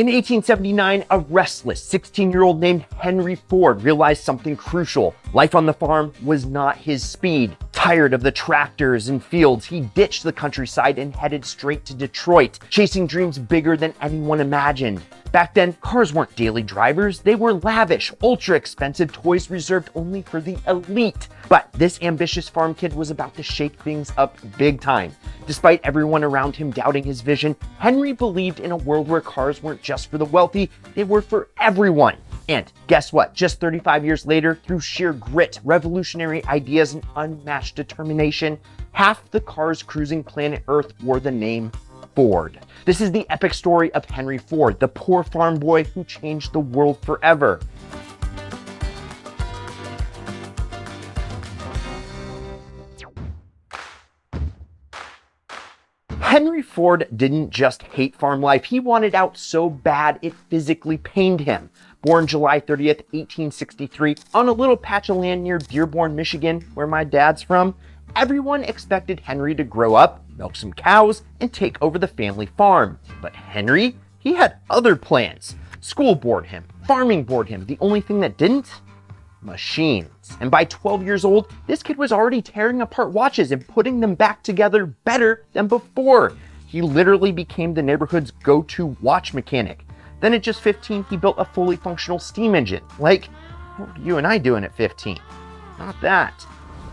In 1879, a restless 16-year-old named Henry Ford realized something crucial. Life on the farm was not his speed. Tired of the tractors and fields, he ditched the countryside and headed straight to Detroit, chasing dreams bigger than anyone imagined. Back then, cars weren't daily drivers. They were lavish, ultra-expensive toys reserved only for the elite. But this ambitious farm kid was about to shake things up big time. Despite everyone around him doubting his vision, Henry believed in a world where cars weren't just for the wealthy, they were for everyone. And guess what? Just 35 years later, through sheer grit, revolutionary ideas, and unmatched determination, half the cars cruising planet Earth wore the name Ford. This is the epic story of Henry Ford, the poor farm boy who changed the world forever. Henry Ford didn't just hate farm life, he wanted out so bad it physically pained him. Born July 30th, 1863, on a little patch of land near Dearborn, Michigan, where my dad's from, everyone expected Henry to grow up, milk some cows, and take over the family farm. But Henry, he had other plans. School bored him, farming bored him. The only thing that didn't? Machines. And by 12 years old, this kid was already tearing apart watches and putting them back together better than before. He literally became the neighborhood's go-to watch mechanic. Then at just 15, he built a fully functional steam engine. Like, what were you and I doing at 15? Not that.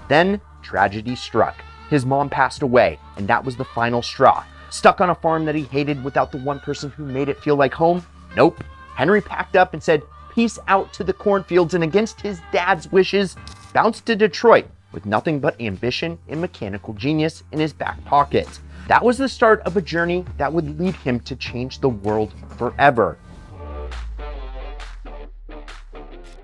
Then tragedy struck. His mom passed away, and that was the final straw. Stuck on a farm that he hated without the one person who made it feel like home? Nope. Henry packed up and said, peace out to the cornfields, and against his dad's wishes, bounced to Detroit with nothing but ambition and mechanical genius in his back pocket. That was the start of a journey that would lead him to change the world forever.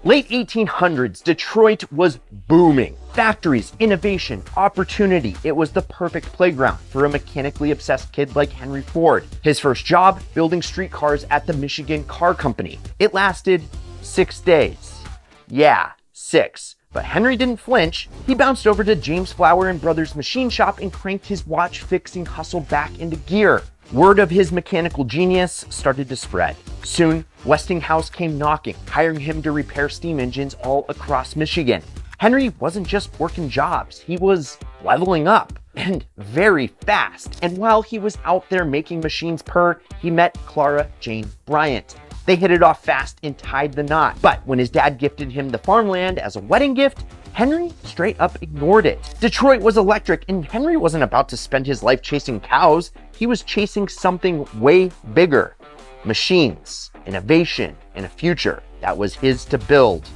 Late 1800s, Detroit was booming. Factories, innovation, opportunity. It was the perfect playground for a mechanically obsessed kid like Henry Ford. His first job, building streetcars at the Michigan Car Company. It lasted 6 days. Yeah, 6. But Henry didn't flinch. He bounced over to James Flower and Brothers machine shop and cranked his watch fixing hustle back into gear. Word of his mechanical genius started to spread. Soon, Westinghouse came knocking, hiring him to repair steam engines all across Michigan. Henry wasn't just working jobs, he was leveling up, and very fast. And while he was out there making machines purr, he met Clara Jane Bryant. They hit it off fast and tied the knot. But when his dad gifted him the farmland as a wedding gift, Henry straight up ignored it. Detroit was electric, and Henry wasn't about to spend his life chasing cows. He was chasing something way bigger. Machines, innovation, and a future that was his to build.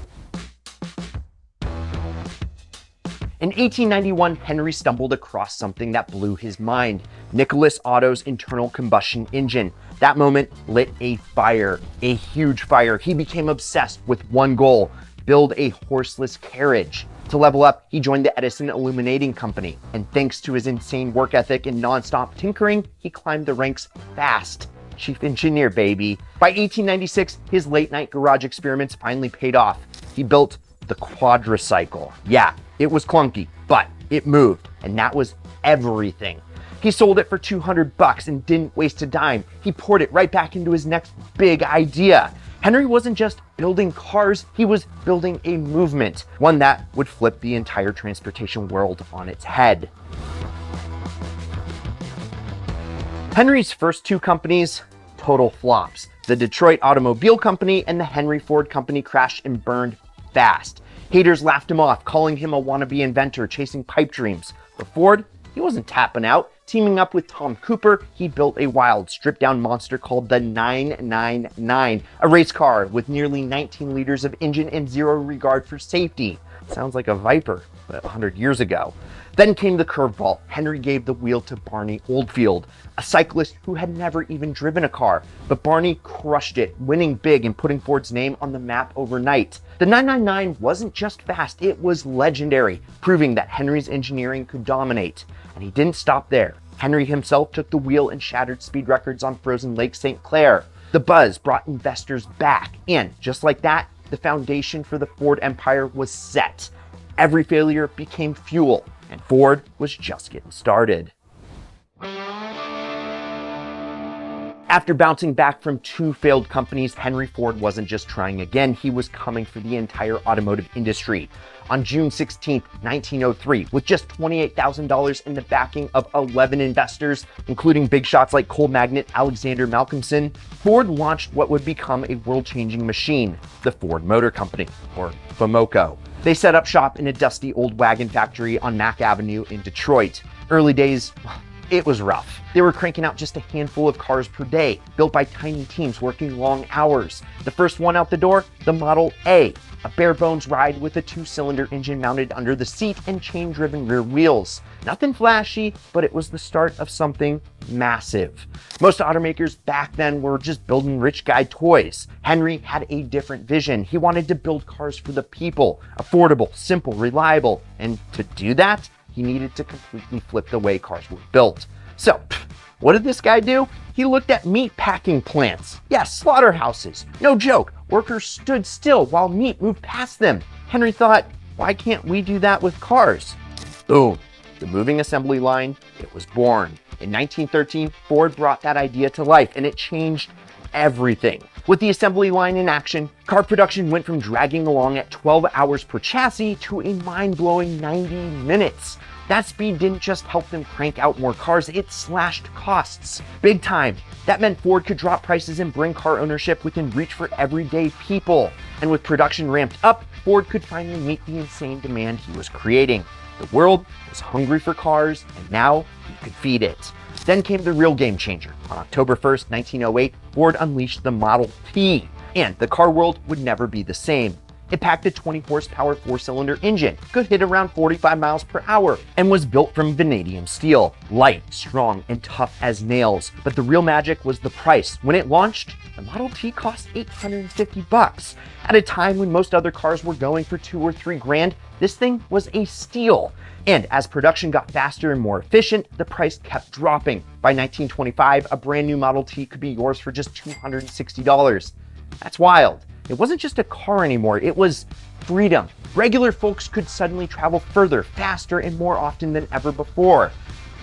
In 1891, Henry stumbled across something that blew his mind. Nicholas Otto's internal combustion engine. That moment lit a fire, a huge fire. He became obsessed with one goal: build a horseless carriage. To level up, he joined the Edison Illuminating Company, and thanks to his insane work ethic and nonstop tinkering, he climbed the ranks fast. Chief engineer, baby. By 1896, his late-night garage experiments finally paid off. He built the quadricycle. Yeah, it was clunky, but it moved, and that was everything. He sold it for $200 and didn't waste a dime. He poured it right back into his next big idea. Henry wasn't just building cars, he was building a movement, one that would flip the entire transportation world on its head. Henry's first two companies, total flops. The Detroit Automobile Company and the Henry Ford Company crashed and burned fast. Haters laughed him off, calling him a wannabe inventor chasing pipe dreams. But Ford, he wasn't tapping out. Teaming up with Tom Cooper, he built a wild, stripped-down monster called the 999, a race car with nearly 19 liters of engine and zero regard for safety. Sounds like a Viper, but 100 years ago. Then came the curveball. Henry gave the wheel to Barney Oldfield, a cyclist who had never even driven a car. But Barney crushed it, winning big and putting Ford's name on the map overnight. The 999 wasn't just fast, it was legendary, proving that Henry's engineering could dominate. And he didn't stop there. Henry himself took the wheel and shattered speed records on frozen Lake St. Clair. The buzz brought investors back, and just like that, the foundation for the Ford empire was set. Every failure became fuel, and Ford was just getting started. After bouncing back from 2 failed companies, Henry Ford wasn't just trying again, he was coming for the entire automotive industry. On June 16, 1903, with just $28,000 in the backing of 11 investors, including big shots like coal magnate Alexander Malcolmson, Ford launched what would become a world-changing machine, the Ford Motor Company, or FOMOCO. They set up shop in a dusty old wagon factory on Mack Avenue in Detroit. Early days, it was rough. They were cranking out just a handful of cars per day, built by tiny teams working long hours. The first one out the door, the Model A, a bare-bones ride with a 2-cylinder engine mounted under the seat and chain-driven rear wheels. Nothing flashy, but it was the start of something massive. Most automakers back then were just building rich guy toys. Henry had a different vision. He wanted to build cars for the people, affordable, simple, reliable, and to do that, he needed to completely flip the way cars were built. So, what did this guy do? He looked at meat packing plants. Yes, slaughterhouses. No joke. Workers stood still while meat moved past them. Henry thought, why can't we do that with cars? Boom. The moving assembly line, it was born. In 1913, Ford brought that idea to life, and it changed everything. With the assembly line in action, car production went from dragging along at 12 hours per chassis to a mind-blowing 90 minutes. That speed didn't just help them crank out more cars, it slashed costs big time. That meant Ford could drop prices and bring car ownership within reach for everyday people. And with production ramped up, Ford could finally meet the insane demand he was creating. The world was hungry for cars, and now he could feed it. Then came the real game changer. On October 1st, 1908, Ford unleashed the Model T, and the car world would never be the same. It packed a 20-horsepower 4-cylinder engine, could hit around 45 miles per hour, and was built from vanadium steel. Light, strong, and tough as nails. But the real magic was the price. When it launched, the Model T cost $850. At a time when most other cars were going for $2 or $3 grand, this thing was a steal. And as production got faster and more efficient, the price kept dropping. By 1925, a brand new Model T could be yours for just $260. That's wild. It wasn't just a car anymore, it was freedom. Regular folks could suddenly travel further, faster, and more often than ever before.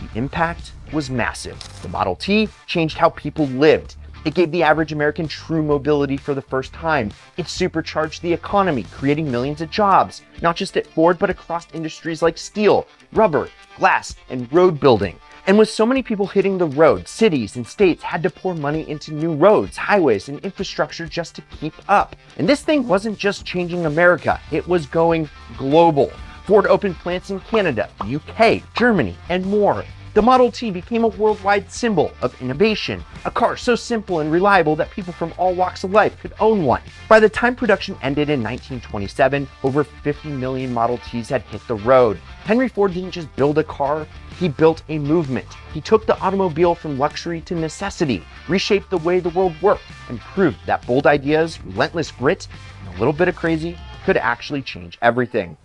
The impact was massive. The Model T changed how people lived. It gave the average American true mobility for the first time. It supercharged the economy, creating millions of jobs, not just at Ford, but across industries like steel, rubber, glass, and road building. And with so many people hitting the road, cities and states had to pour money into new roads, highways, and infrastructure just to keep up. And this thing wasn't just changing America, it was going global. Ford opened plants in Canada, the UK, Germany, and more. The Model T became a worldwide symbol of innovation, a car so simple and reliable that people from all walks of life could own one. By the time production ended in 1927, over 50 million Model Ts had hit the road. Henry Ford didn't just build a car, he built a movement. He took the automobile from luxury to necessity, reshaped the way the world worked, and proved that bold ideas, relentless grit, and a little bit of crazy could actually change everything.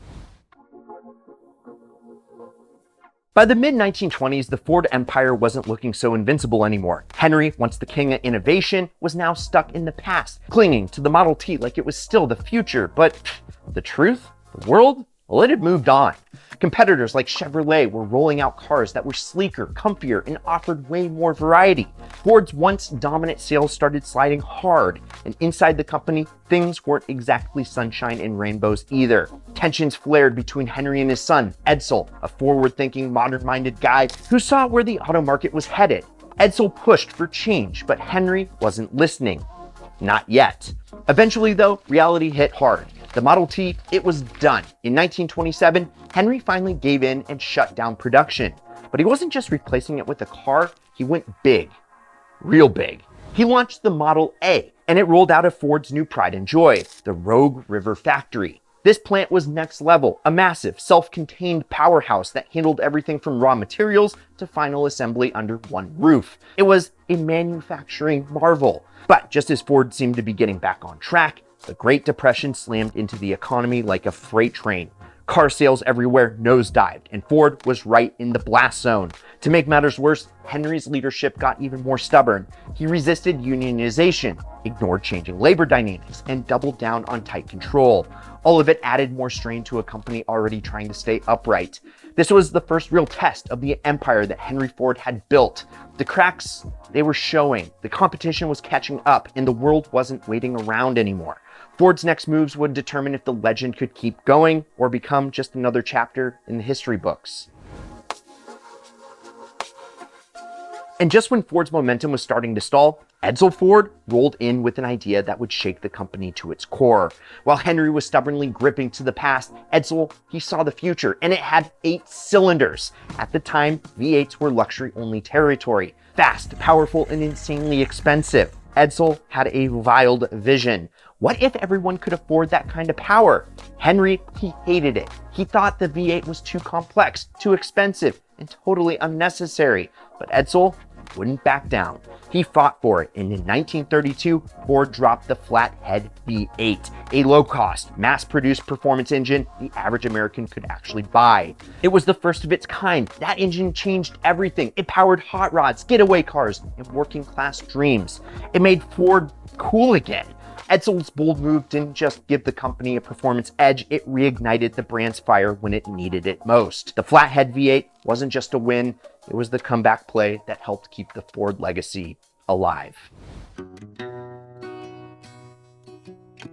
By the mid-1920s, the Ford empire wasn't looking so invincible anymore. Henry, once the king of innovation, was now stuck in the past, clinging to the Model T like it was still the future. But the truth? The world? Well, it had moved on. Competitors like Chevrolet were rolling out cars that were sleeker, comfier, and offered way more variety. Ford's once dominant sales started sliding hard, and inside the company, things weren't exactly sunshine and rainbows either. Tensions flared between Henry and his son, Edsel, a forward-thinking, modern-minded guy who saw where the auto market was headed. Edsel pushed for change, but Henry wasn't listening. Not yet. Eventually, though, reality hit hard. The Model T, it was done. In 1927, Henry finally gave in and shut down production. But he wasn't just replacing it with a car, he went big. Real big. He launched the Model A, and it rolled out of Ford's new pride and joy, the Rogue River factory. This plant was next level, a massive, self-contained powerhouse that handled everything from raw materials to final assembly under one roof. It was a manufacturing marvel. But just as Ford seemed to be getting back on track, the Great Depression slammed into the economy like a freight train. Car sales everywhere nosedived, and Ford was right in the blast zone. To make matters worse, Henry's leadership got even more stubborn. He resisted unionization, ignored changing labor dynamics, and doubled down on tight control. All of it added more strain to a company already trying to stay upright. This was the first real test of the empire that Henry Ford had built. The cracks, they were showing. The competition was catching up, and the world wasn't waiting around anymore. Ford's next moves would determine if the legend could keep going or become just another chapter in the history books. And just when Ford's momentum was starting to stall, Edsel Ford rolled in with an idea that would shake the company to its core. While Henry was stubbornly gripping to the past, Edsel, he saw the future, and it had 8 cylinders. At the time, V8s were luxury-only territory. Fast, powerful, and insanely expensive. Edsel had a wild vision. What if everyone could afford that kind of power? Henry, he hated it. He thought the V8 was too complex, too expensive, and totally unnecessary. But Edsel wouldn't back down. He fought for it, and in 1932, Ford dropped the flathead V8, a low-cost, mass-produced performance engine the average American could actually buy. It was the first of its kind. That engine changed everything. It powered hot rods, getaway cars, and working-class dreams. It made Ford cool again. Edsel's bold move didn't just give the company a performance edge, it reignited the brand's fire when it needed it most. The flathead V8 wasn't just a win, it was the comeback play that helped keep the Ford legacy alive.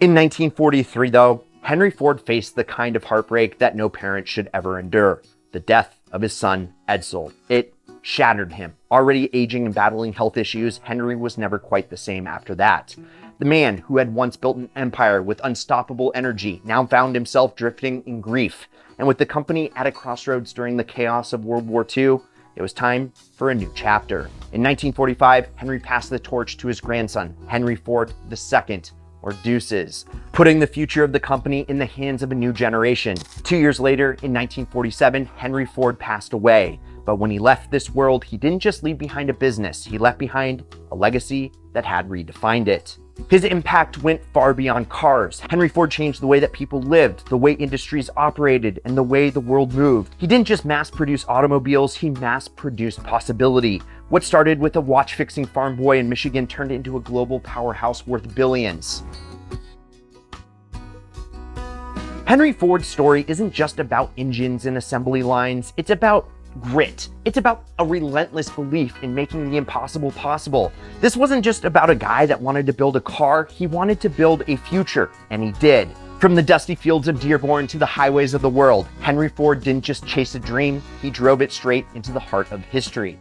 In 1943, though, Henry Ford faced the kind of heartbreak that no parent should ever endure: the death of his son, Edsel. It shattered him. Already aging and battling health issues, Henry was never quite the same after that. The man who had once built an empire with unstoppable energy now found himself drifting in grief. And with the company at a crossroads during the chaos of World War II, it was time for a new chapter. In 1945, Henry passed the torch to his grandson, Henry Ford II, or Deuces, putting the future of the company in the hands of a new generation. 2 years later, in 1947, Henry Ford passed away. But when he left this world, he didn't just leave behind a business, he left behind a legacy that had redefined it. His impact went far beyond cars. Henry Ford changed the way that people lived, the way industries operated, and the way the world moved. He didn't just mass-produce automobiles, he mass-produced possibility. What started with a watch-fixing farm boy in Michigan turned into a global powerhouse worth billions. Henry Ford's story isn't just about engines and assembly lines, it's about grit. It's about a relentless belief in making the impossible possible. This wasn't just about a guy that wanted to build a car, he wanted to build a future, and he did. From the dusty fields of Dearborn to the highways of the world, Henry Ford didn't just chase a dream, he drove it straight into the heart of history.